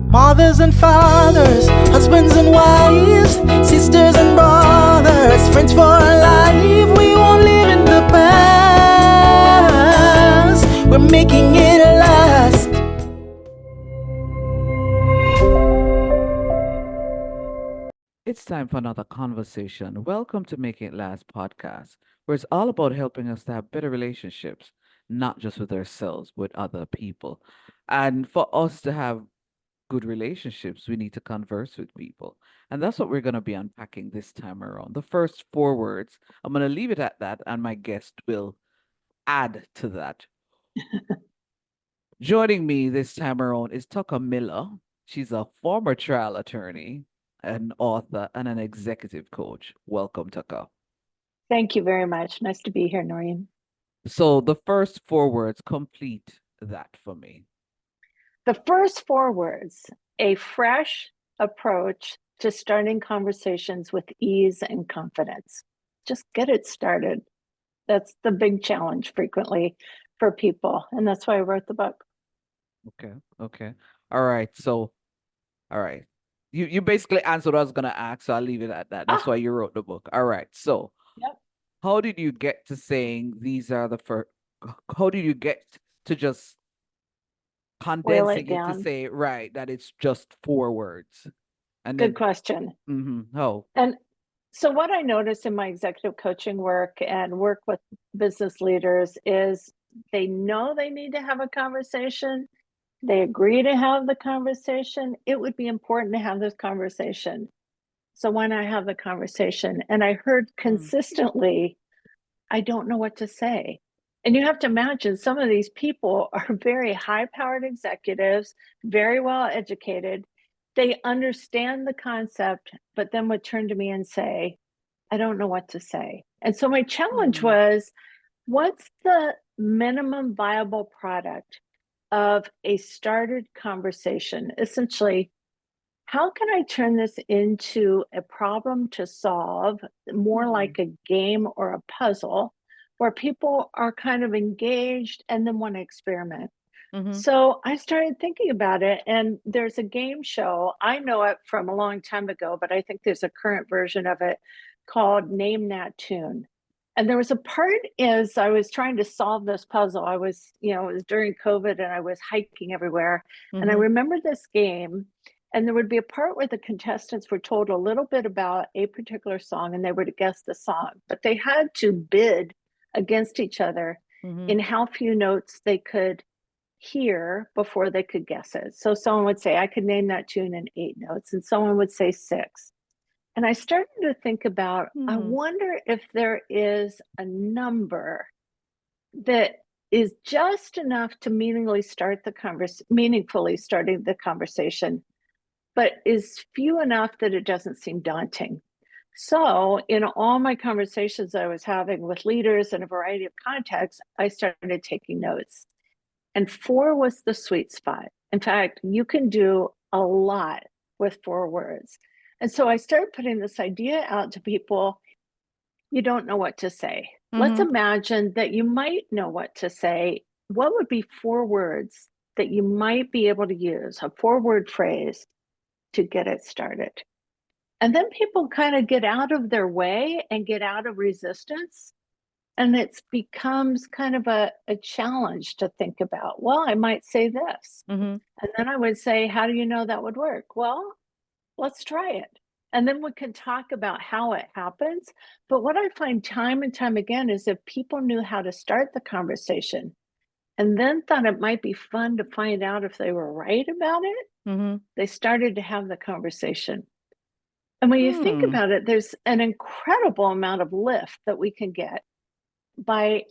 Mothers and fathers, husbands and wives, sisters and brothers, friends for life. We won't live in the past. We're making it last. It's time for another conversation. Welcome to Making It Last podcast, where it's all about helping us to have better relationships, not just with ourselves, with other people. And for us to have good relationships, we need to converse with people. And that's what we're going to be unpacking this time around. The first four words, I'm going to leave it at that, and my guest will add to that. Joining me this time around is Tucker Miller. She's a former trial attorney, an author, and an executive coach. Welcome, Tucker. Thank you very much. Nice to be here, Noreen. So the first four words complete that for me. The first four words, a fresh approach to starting conversations with ease and confidence. Just get it started. That's the big challenge frequently for people. And that's why I wrote the book. Okay. Okay. All right. So, all right. You basically answered what I was gonna ask, so I'll leave it at that. That's why you wrote the book. All right. So, Yep. how did you get to saying these are the first? How did you get to just Boil condensing it it to down. say right that it's just four words, and Good then question. oh, And so what I noticed in my executive coaching work and work with business leaders is they know they need to have a conversation. They agree to have the conversation. It would be important to have this conversation. So why not have the conversation? And I heard consistently, I don't know what to say. And you have to imagine some of these people are very high powered executives, very well educated. They understand the concept, but then would turn to me and say, I don't know what to say. And so my challenge was, what's the minimum viable product of a started conversation? Essentially, how can I turn this into a problem to solve, more like a game or a puzzle, where people are kind of engaged and then want to experiment? So I started thinking about it, and there's a game show. I know it from a long time ago, but I think there's a current version of it called Name That Tune. And there was a part as I was trying to solve this puzzle. I was, it was during COVID and I was hiking everywhere. And I remember this game, and there would be a part where the contestants were told a little bit about a particular song and they were to guess the song, but they had to bid against each other in how few notes they could hear before they could guess it. So someone would say, I could name that tune in 8 notes, and someone would say 6. And I started to think about, I wonder if there is a number that is just enough to meaningfully starting the conversation, but is few enough that it doesn't seem daunting. So in all my conversations I was having with leaders in a variety of contexts, I started taking notes. And 4 was the sweet spot. In fact, you can do a lot with 4 words. And so I started putting this idea out to people. You don't know what to say. Let's imagine that you might know what to say. What would be 4 words that you might be able to use, a 4-word phrase to get it started? And then people kind of get out of their way and get out of resistance. And it becomes kind of a challenge to think about. Well, I might say this. And then I would say, how do you know that would work? Well, let's try it. And then we can talk about how it happens. But what I find time and time again is if people knew how to start the conversation and then thought it might be fun to find out if they were right about it, they started to have the conversation. And when you think about it, there's an incredible amount of lift that we can get by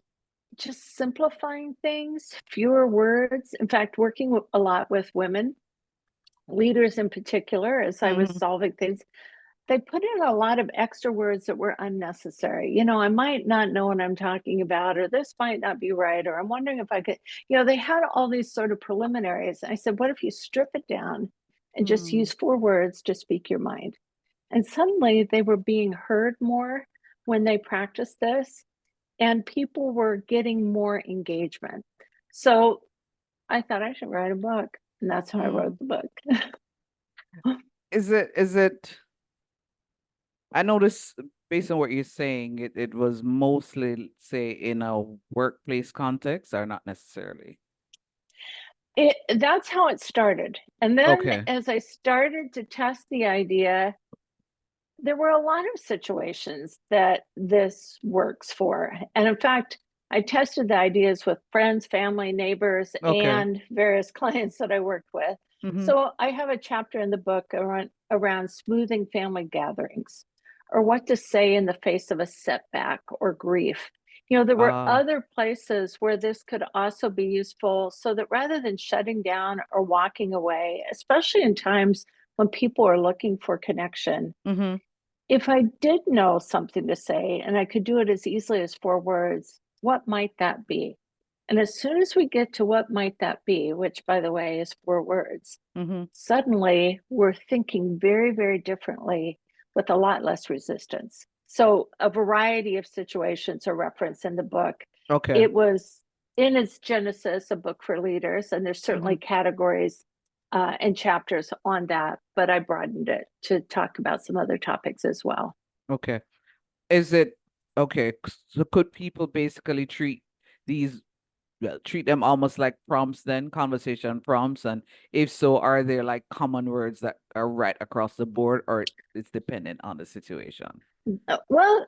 just simplifying things, fewer words. In fact, working a lot with women, leaders in particular, as I was solving things, they put in a lot of extra words that were unnecessary. I might not know what I'm talking about, or this might not be right, or I'm wondering if I could, they had all these sort of preliminaries. I said, what if you strip it down and just use 4 words to speak your mind? And suddenly they were being heard more when they practiced this, and people were getting more engagement. So I thought I should write a book, and that's how I wrote the book. is it I noticed based on what you're saying, it was mostly say in a workplace context or not necessarily. That's how it started. And then Okay. as I started to test the idea, there were a lot of situations that this works for. And in fact, I tested the ideas with friends, family, neighbors, Okay. and various clients that I worked with. Mm-hmm. So I have a chapter in the book around smoothing family gatherings, or what to say in the face of a setback or grief. There were Ah. other places where this could also be useful, so that rather than shutting down or walking away, especially in times when people are looking for connection, Mm-hmm. if I did know something to say and I could do it as easily as 4 words, what might that be? And as soon as we get to what might that be, which by the way is 4 words, Mm-hmm. suddenly we're thinking very, very differently with a lot less resistance. So a variety of situations are referenced in the book. Okay. It was in its genesis a book for leaders, and there's Mm-hmm. certainly categories and chapters on that, but I broadened it to talk about some other topics as well. Okay. Is it okay? So could people basically these treat them almost like prompts then, conversation prompts? And if so, are there like common words that are right across the board, or it's dependent on the situation? Well,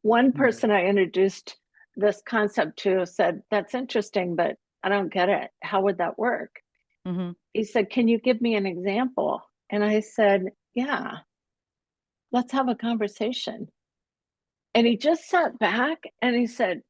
one Mm-hmm. person I introduced this concept to said, "That's interesting, but I don't get it. How would that work?" Mm-hmm. He said, "Can you give me an example?" And I said, "Yeah, let's have a conversation." And he just sat back and he said,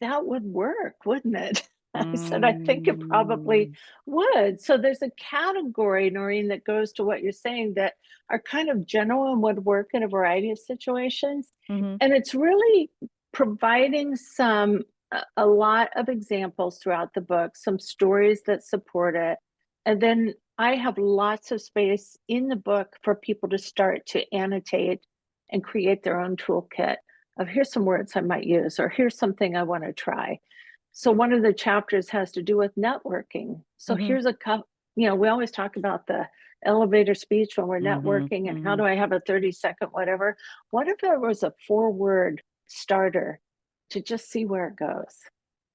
"That would work, wouldn't it?" I said, "I think it probably Mm. would." So there's a category, Noreen, that goes to what you're saying, that are kind of general and would work in a variety of situations. Mm-hmm. And it's really providing a lot of examples throughout the book, some stories that support it. And then I have lots of space in the book for people to start to annotate and create their own toolkit of, here's some words I might use, or here's something I want to try. So one of the chapters has to do with networking. So Mm-hmm. here's a couple, we always talk about the elevator speech when we're Mm-hmm. networking and how Mm-hmm. do I have a 30-second whatever. What if there was a 4-word starter to just see where it goes?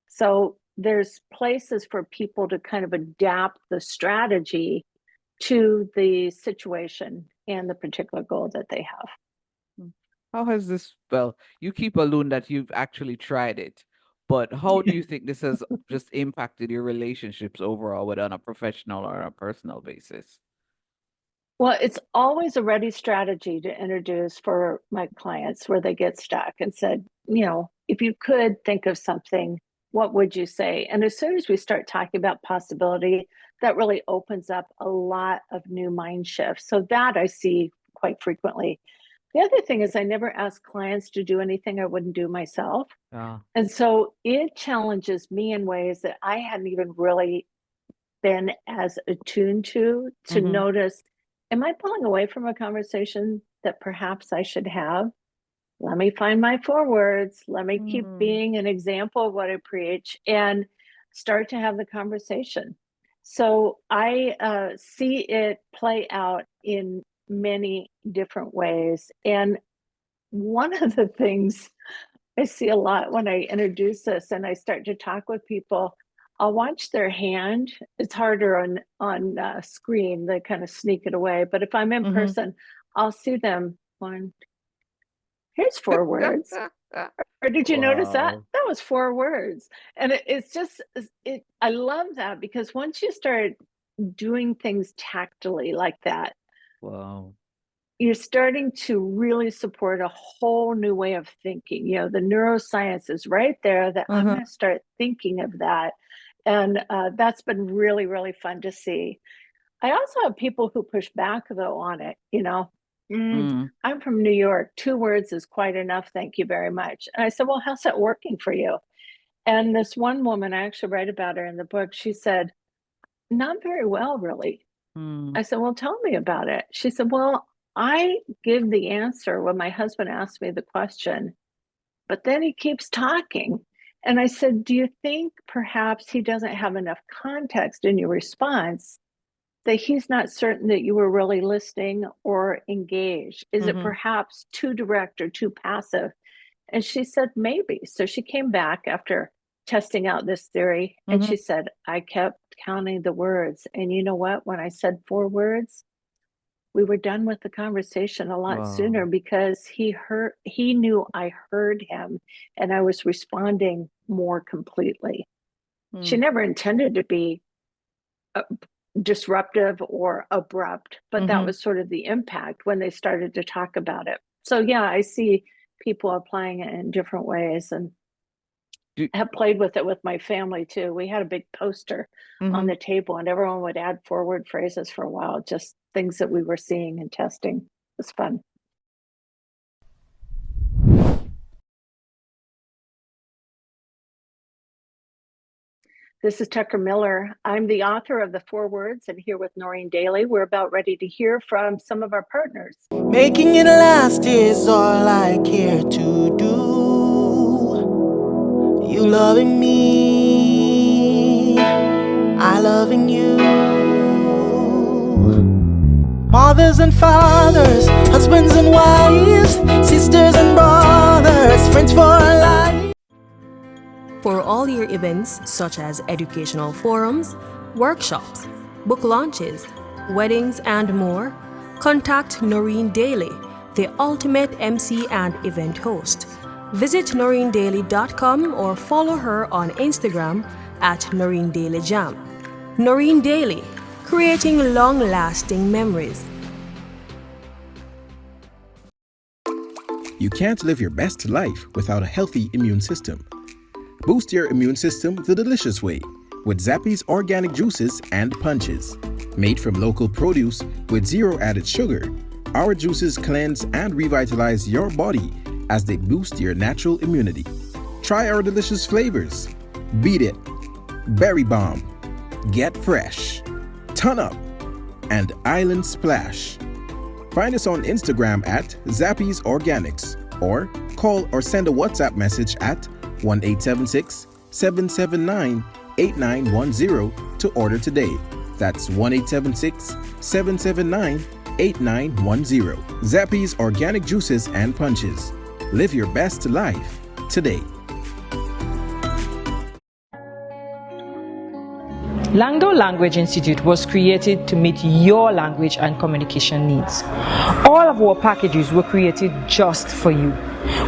So there's places for people to kind of adapt the strategy to the situation and the particular goal that they have. Mm. How has this, well, you keep alluding that you've actually tried it, but how do you think this has just impacted your relationships overall, whether on a professional or a personal basis? Well, it's always a ready strategy to introduce for my clients where they get stuck, and said, if you could think of something, what would you say? And as soon as we start talking about possibility, that really opens up a lot of new mind shifts. So that I see quite frequently. The other thing is, I never ask clients to do anything I wouldn't do myself. Ah. And so it challenges me in ways that I hadn't even really been as attuned to Mm-hmm. notice, am I pulling away from a conversation that perhaps I should have? Let me find my 4 words. Let me keep Mm. being an example of what I preach and start to have the conversation. So I see it play out in many different ways. And one of the things I see a lot when I introduce this and I start to talk with people, I'll watch their hand. It's harder on screen; they kind of sneak it away. But if I'm in Mm-hmm. person, I'll see them going, "Here's 4 words." Or did you notice that? Wow. That was 4 words. And it's just it. I love that, because once you start doing things tactily like that, Wow. you're starting to really support a whole new way of thinking. The neuroscience is right there that I'm Uh-huh. going to start thinking of that. And that's been really, really fun to see. I also have people who push back, though, on it. "Mm, Mm. I'm from New York. 2 words is quite enough. Thank you very much." And I said, "Well, how's that working for you?" And this one woman, I actually write about her in the book, she said, "Not very well, really." Mm. I said, "Well, tell me about it." She said, "Well, I give the answer when my husband asks me the question, but then he keeps talking." And I said, "Do you think perhaps he doesn't have enough context in your response that he's not certain that you were really listening or engaged. Is it Mhm. perhaps too direct or too passive? And she said, maybe. So she came back after testing out this theory and she Mhm. said, I kept counting the words. And you know what? When I said 4 words, we were done with the conversation a lot sooner Wow. because he knew I heard him and I was responding more completely. She Mm. never intended to be uh, disruptive or abrupt, but that Mhm. was sort of the impact when they started to talk about it. So yeah, I see people applying it in different ways and Do have played with it with my family too. We had a big poster on Mhm. the table and everyone would add forward phrases for a while, just things that we were seeing and testing. It was fun. This is Tucker Miller. I'm the author of The 4 Words and here with Noreen Daly. We're about ready to hear from some of our partners. Making it last is all I care to do. You loving me, I loving you. Mothers and fathers, husbands and wives, sisters and brothers, friends for life. For all your events such as educational forums, workshops, book launches, weddings, and more, contact Noreen Daly, the ultimate MC and event host. Visit noreendaily.com or follow her on Instagram at Noreen Daily Jam. Noreen Daly, creating long-lasting memories. You can't live your best life without a healthy immune system. Boost your immune system the delicious way with Zappy's organic juices and punches. Made from local produce with zero added sugar, our juices cleanse and revitalize your body as they boost your natural immunity. Try our delicious flavors. Beat It, Berry Bomb, Get Fresh, Ton Up, and Island Splash. Find us on Instagram at Zappy's Organics or call or send a WhatsApp message at 1-876-779-8910 to order today. That's 1-876-779-8910. Zappy's Organic Juices and Punches. Live your best life today. Langdo Language Institute was created to meet your language and communication needs. All of our packages were created just for you.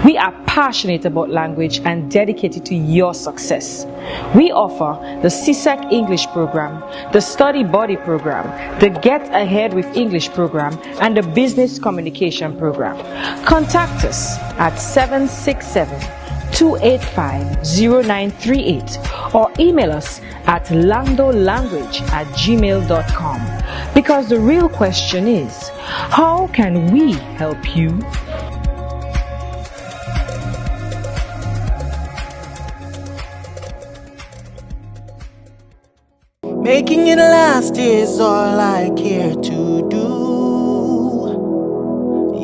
We are passionate about language and dedicated to your success. We offer the CSEC English program, the Study Buddy program, the Get Ahead with English program, and the Business Communication program. Contact us at 767-285-0938 or email us at landolanguage@gmail.com. Because the real question is, how can we help you? Making it last is all I care to do.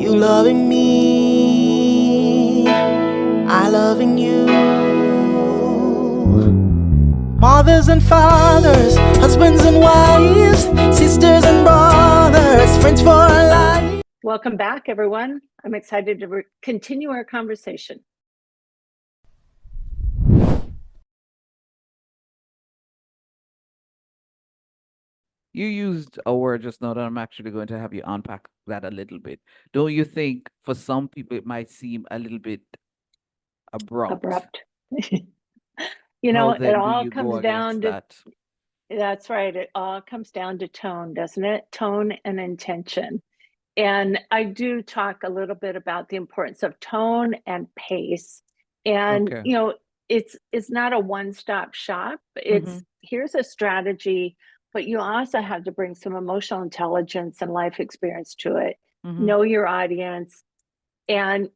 You loving me, I loving you. Mothers and fathers, husbands and wives, sisters and brothers, friends for life. Welcome back, everyone. I'm excited to continue our conversation. You used a word just now that I'm actually going to have you unpack that a little bit. Don't you think for some people it might seem a little bit abrupt? You How know, it then do all you go comes against down to, that? that's right, it all comes down to tone, doesn't it? Tone and intention. And I do talk a little bit about the importance of tone and pace. And Okay. you know, it's not a one-stop shop. Mm-hmm. It's here's a strategy, but you also have to bring some emotional intelligence and life experience to it. Mm-hmm. Know your audience, and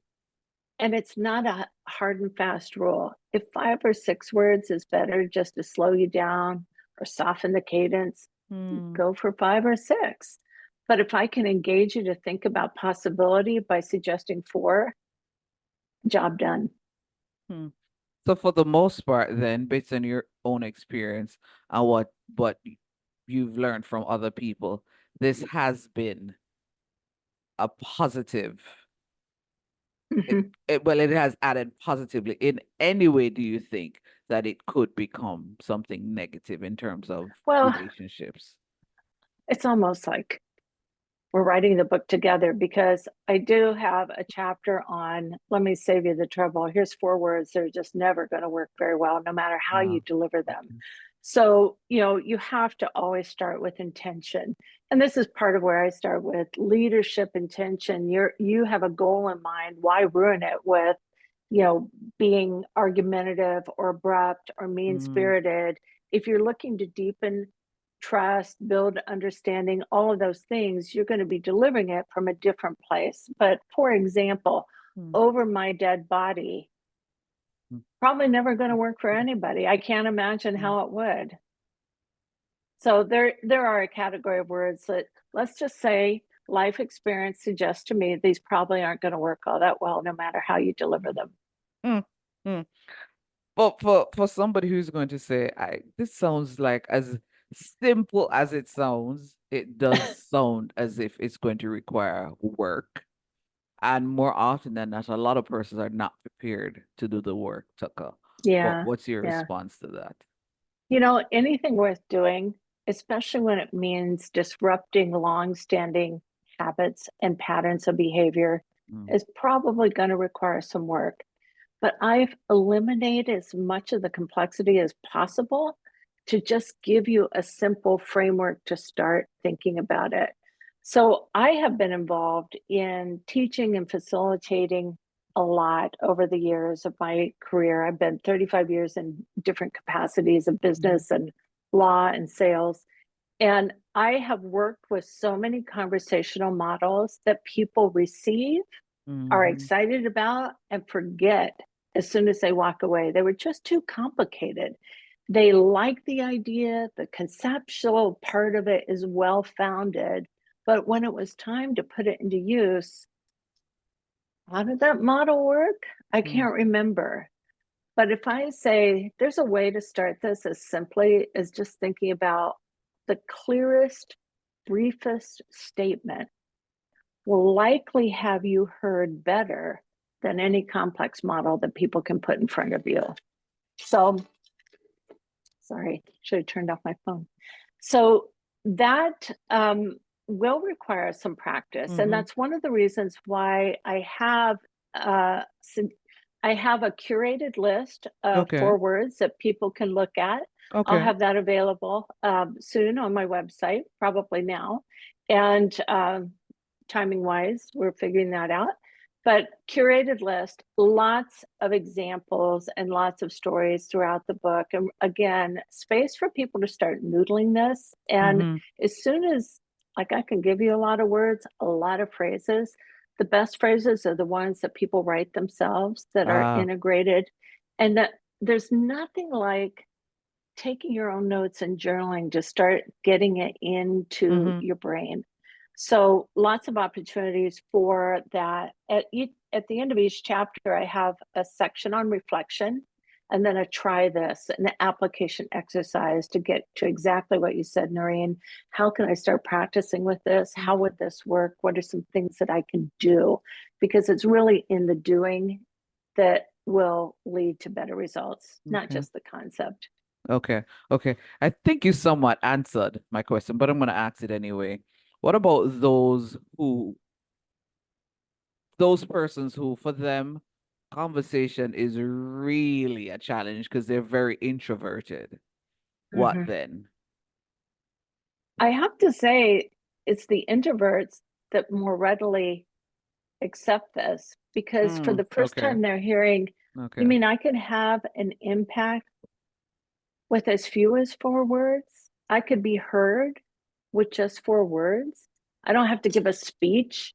it's not a hard and fast rule. If 5 or 6 words is better just to slow you down or soften the cadence, Mm. go for 5 or 6. But if I can engage you to think about possibility by suggesting 4, job done. Hmm. So for the most part, then, based on your own experience and what you've learned from other people, this has been a positive. Mhm. Well, it has added positively. In any way, do you think that it could become something negative in terms of Well, relationships? it's almost like we're writing the book together because I do have a chapter on, let me save you the trouble. Here's 4 words that are just never going to work very well, no matter how you deliver them. Okay. So, you have to always start with intention. And this is part of where I start with leadership intention. You have a goal in mind. Why ruin it with, being argumentative or abrupt or Mm, mean-spirited? If you're looking to deepen trust, build understanding, all of those things, you're going to be delivering it from a different place. But for example, mm, over my dead body, mm, probably never going to work for anybody. I can't imagine mm. how it would. So there are a category of words that, let's just say, life experience suggests to me these probably aren't going to work all that well, no matter how you deliver them. Mm, mm. But for somebody who's going to say, this sounds like as simple as it sounds, it does sound as if it's going to require work. And more often than not, a lot of persons are not prepared to do the work, Tucker. Yeah, What's your yeah. response to that? Anything worth doing, especially when it means disrupting long-standing habits and patterns of behavior, Mm, is probably going to require some work. But I've eliminated as much of the complexity as possible to just give you a simple framework to start thinking about it. So I have been involved in teaching and facilitating a lot over the years of my career. I've been 35 years in different capacities of business and law and sales. And I have worked with so many conversational models that people receive, are mhm, excited about, and forget as soon as they walk away. They were just too complicated. They like the idea, the conceptual part of it is well founded, but when it was time to put it into use, how did that model work? I mm, can't remember. But if I say there's a way to start this as simply as just thinking about the clearest, briefest statement will likely have you heard better than any complex model that people can put in front of you. So, sorry, should have turned off my phone. So that will require some practice, and mhm. that's one of the reasons why I have a curated list of Okay. 4 words that people can look at. I'll Okay. have that available soon on my website, probably now. And timing wise, we're figuring that out. But curated list, lots of examples and lots of stories throughout the book. And again, space for people to start noodling this. And Mhm. as soon as, like, I can give you a lot of words, a lot of phrases, the best phrases are the ones that people write themselves that are Ah, integrated. And that there's nothing like taking your own notes and journaling to start getting it into mhm. your brain. So lots of opportunities for that. At the end of each chapter, I have a section on reflection and then a try this, an application exercise to get to exactly what you said, Noreen. How can I start practicing with this? How would this work? What are some things that I can do? Because it's really in the doing that will lead to better results, not Okay. just the concept. Okay. Okay. I think you somewhat answered my question, but I'm going to ask it anyway. What about those persons who, for them, conversation is really a challenge because they're very introverted? What Mhm. then? I have to say, it's the introverts that more readily accept this because for the first Okay. time they're hearing, you Okay. mean I can have an impact with as few as 4 words? I could be heard with just 4 words. I don't have to give a speech.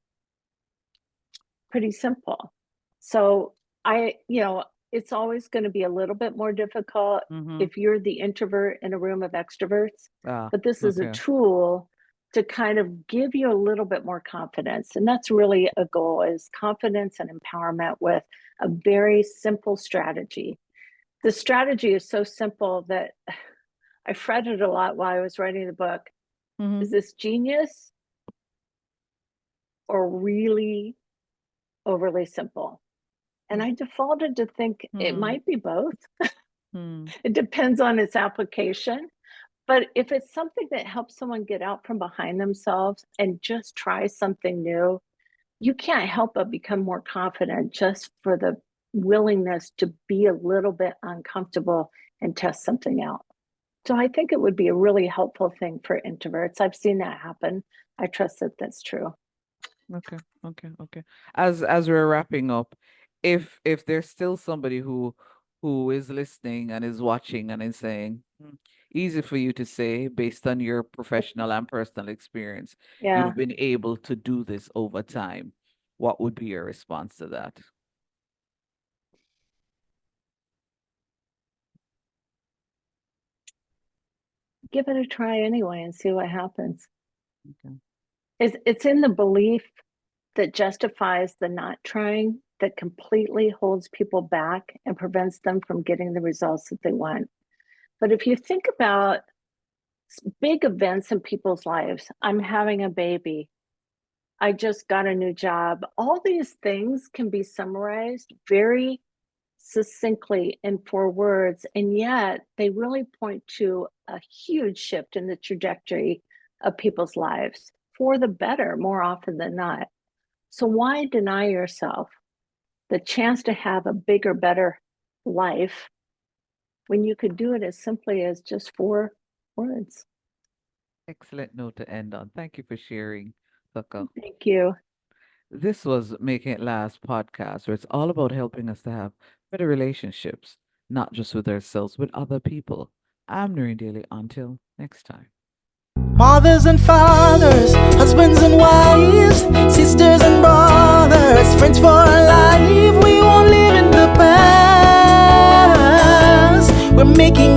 Pretty simple. So it's always going to be a little bit more difficult Mm-hmm. if you're the introvert in a room of extroverts, Ah, but this is a okay. tool to kind of give you a little bit more confidence. And that's really a goal, is confidence and empowerment with a very simple strategy. The strategy is so simple that I fretted a lot while I was writing the book. Mhm. Is this genius or really overly simple? And I defaulted to think it Hmm. might be both. Hmm. It depends on its application. But if it's something that helps someone get out from behind themselves and just try something new, you can't help but become more confident just for the willingness to be a little bit uncomfortable and test something out. So I think it would be a really helpful thing for introverts. I've seen that happen. I trust that that's true. Okay, okay. As we're wrapping up, if there's still somebody who is listening and is watching and is saying, easy for you to say based on your professional and personal experience, Yeah. you've been able to do this over time. What would be your response to that? Give it a try anyway and see what happens. Okay. It's in the belief that justifies the not trying that completely holds people back and prevents them from getting the results that they want. But if you think about big events in people's lives, I'm having a baby, I just got a new job, all these things can be summarized very succinctly in 4 words, and yet they really point to a huge shift in the trajectory of people's lives for the better more often than not. So why deny yourself the chance to have a bigger, better life when you could do it as simply as just 4 words? Excellent note to end on. Thank you for sharing, Tucker. Thank you. This was Making It Last podcast, where it's all about helping us to have better relationships, not just with ourselves, with other people. I'm Noreen Daly. Until next time. Mothers and fathers, husbands and wives, sisters and brothers, friends for life. We won't live in the past. We're making